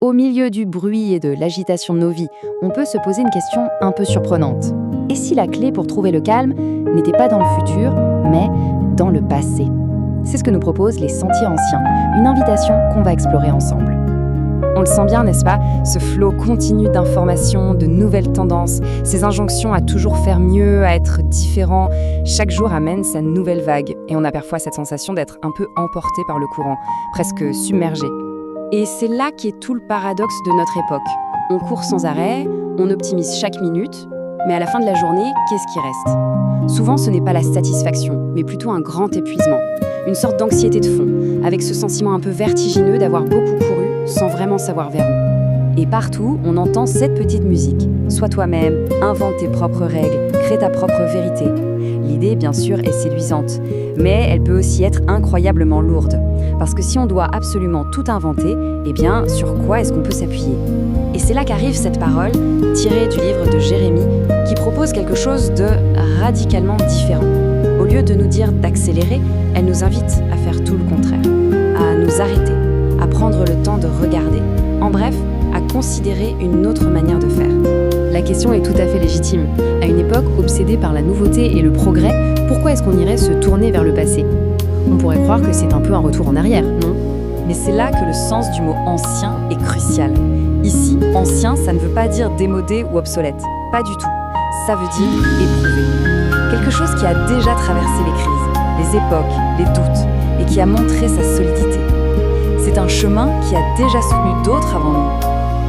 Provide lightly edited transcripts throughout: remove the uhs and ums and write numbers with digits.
Au milieu du bruit et de l'agitation de nos vies, on peut se poser une question un peu surprenante. Et si la clé pour trouver le calme n'était pas dans le futur, mais dans le passé? C'est ce que nous proposent les Sentiers Anciens, une invitation qu'on va explorer ensemble. On le sent bien, n'est-ce pas? Ce flot continu d'informations, de nouvelles tendances, ces injonctions à toujours faire mieux, à être différent. Chaque jour amène sa nouvelle vague et on a parfois cette sensation d'être un peu emporté par le courant, presque submergé. Et c'est là qu'est tout le paradoxe de notre époque. On court sans arrêt, on optimise chaque minute, mais à la fin de la journée, qu'est-ce qui reste? Souvent, ce n'est pas la satisfaction, mais plutôt un grand épuisement, une sorte d'anxiété de fond, avec ce sentiment un peu vertigineux d'avoir beaucoup couru sans vraiment savoir vers où. Et partout, on entend cette petite musique. Sois toi-même, invente tes propres règles, crée ta propre vérité. L'idée, bien sûr, est séduisante, mais elle peut aussi être incroyablement lourde. Parce que si on doit absolument tout inventer, eh bien, sur quoi est-ce qu'on peut s'appuyer? Et c'est là qu'arrive cette parole, tirée du livre de Jérémie, qui propose quelque chose de radicalement différent. Au lieu de nous dire d'accélérer, elle nous invite à faire tout le contraire, à nous arrêter, à prendre le temps de regarder, en bref, à considérer une autre manière de faire. La question est tout à fait légitime. À une époque obsédée par la nouveauté et le progrès, pourquoi est-ce qu'on irait se tourner vers le passé? On pourrait croire que c'est un peu un retour en arrière, non? Mais c'est là que le sens du mot « ancien » est crucial. Ici, « ancien », ça ne veut pas dire démodé ou obsolète. Pas du tout. Ça veut dire éprouvé. Quelque chose qui a déjà traversé les crises, les époques, les doutes, et qui a montré sa solidité. C'est un chemin qui a déjà soutenu d'autres avant nous.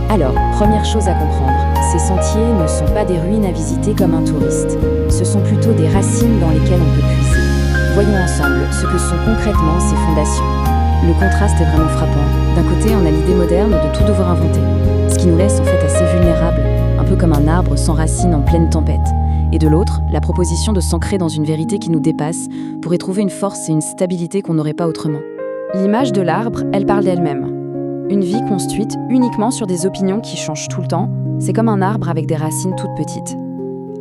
Alors, première chose à comprendre, ces sentiers ne sont pas des ruines à visiter comme un touriste. Ce sont plutôt des racines dans lesquelles on peut puiser. Voyons ensemble ce que sont concrètement ces fondations. Le contraste est vraiment frappant. D'un côté, on a l'idée moderne de tout devoir inventer, ce qui nous laisse en fait assez vulnérables, un peu comme un arbre sans racines en pleine tempête. Et de l'autre, la proposition de s'ancrer dans une vérité qui nous dépasse pour y trouver une force et une stabilité qu'on n'aurait pas autrement. L'image de l'arbre, elle parle d'elle-même. Une vie construite uniquement sur des opinions qui changent tout le temps, c'est comme un arbre avec des racines toutes petites.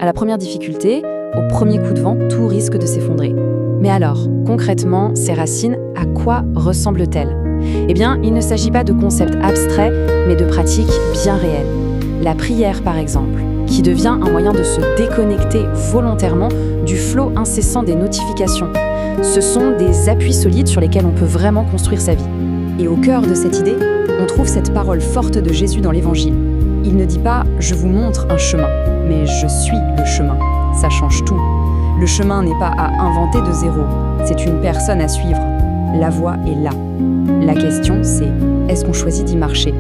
À la première difficulté, au premier coup de vent, tout risque de s'effondrer. Mais alors, concrètement, ces racines, à quoi ressemblent-elles? Eh bien, il ne s'agit pas de concepts abstraits, mais de pratiques bien réelles. La prière, par exemple, qui devient un moyen de se déconnecter volontairement du flot incessant des notifications. Ce sont des appuis solides sur lesquels on peut vraiment construire sa vie. Et au cœur de cette idée, on trouve cette parole forte de Jésus dans l'Évangile. Il ne dit pas « je vous montre un chemin », mais « je suis le chemin ». Ça change tout. Le chemin n'est pas à inventer de zéro, c'est une personne à suivre. La voie est là. La question, c'est est-ce qu'on choisit d'y marcher?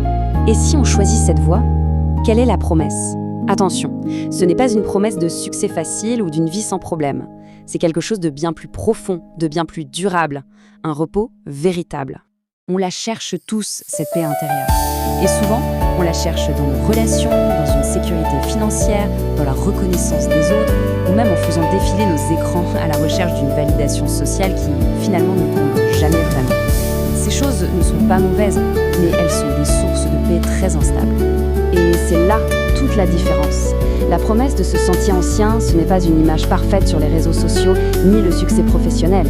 Et si on choisit cette voie, quelle est la promesse? Attention, ce n'est pas une promesse de succès facile ou d'une vie sans problème. C'est quelque chose de bien plus profond, de bien plus durable, un repos véritable. On la cherche tous, cette paix intérieure. Et souvent, on la cherche dans nos relations, dans une sécurité financière, dans la reconnaissance des autres, ou même en faisant défiler nos écrans à la recherche d'une validation sociale qui, finalement, ne compte jamais vraiment. Ces choses ne sont pas mauvaises, mais elles sont des sources de paix très instables. Et c'est là toute la différence. La promesse de ce sentier ancien, ce n'est pas une image parfaite sur les réseaux sociaux, ni le succès professionnel.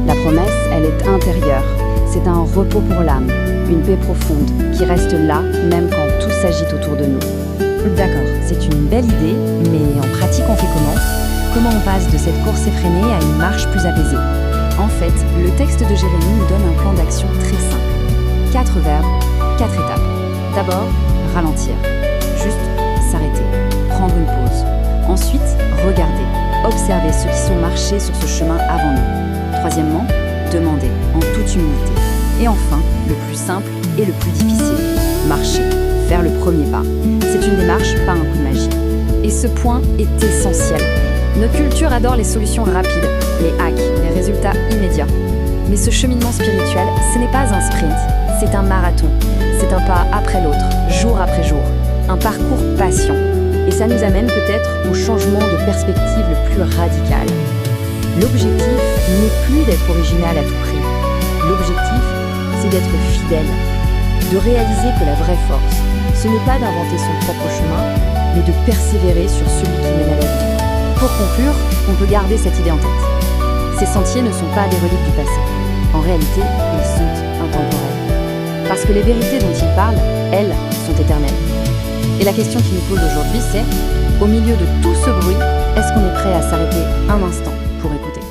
La promesse, elle est intérieure. C'est un repos pour l'âme, une paix profonde qui reste là, même quand tout s'agite autour de nous. D'accord, c'est une belle idée, mais en pratique, on fait comment? Comment on passe de cette course effrénée à une marche plus apaisée? En fait, le texte de Jérémie nous donne un plan d'action très simple. 4 verbes, 4 étapes. D'abord, ralentir. Juste s'arrêter, prendre une pause. Ensuite, regarder, observer ceux qui sont marchés sur ce chemin avant nous. Troisièmement, demander en toute humilité. Et enfin, le plus simple et le plus difficile, marcher, faire le premier pas. C'est une démarche, pas un coup de magie. Et ce point est essentiel. Notre culture adore les solutions rapides, les hacks, les résultats immédiats. Mais ce cheminement spirituel, ce n'est pas un sprint, c'est un marathon. C'est un pas après l'autre, jour après jour. Un parcours patient. Et ça nous amène peut-être au changement de perspective le plus radical. L'objectif n'est plus d'être original à tout prix. L'objectif, c'est d'être fidèle, de réaliser que la vraie force, ce n'est pas d'inventer son propre chemin, mais de persévérer sur celui qui mène à la vie. Pour conclure, on peut garder cette idée en tête. Ces sentiers ne sont pas des reliques du passé. En réalité, ils sont intemporels. Parce que les vérités dont il parle, elles, sont éternelles. Et la question qu'il nous pose aujourd'hui, c'est, au milieu de tout ce bruit, est-ce qu'on est prêt à s'arrêter un instant pour écouter ?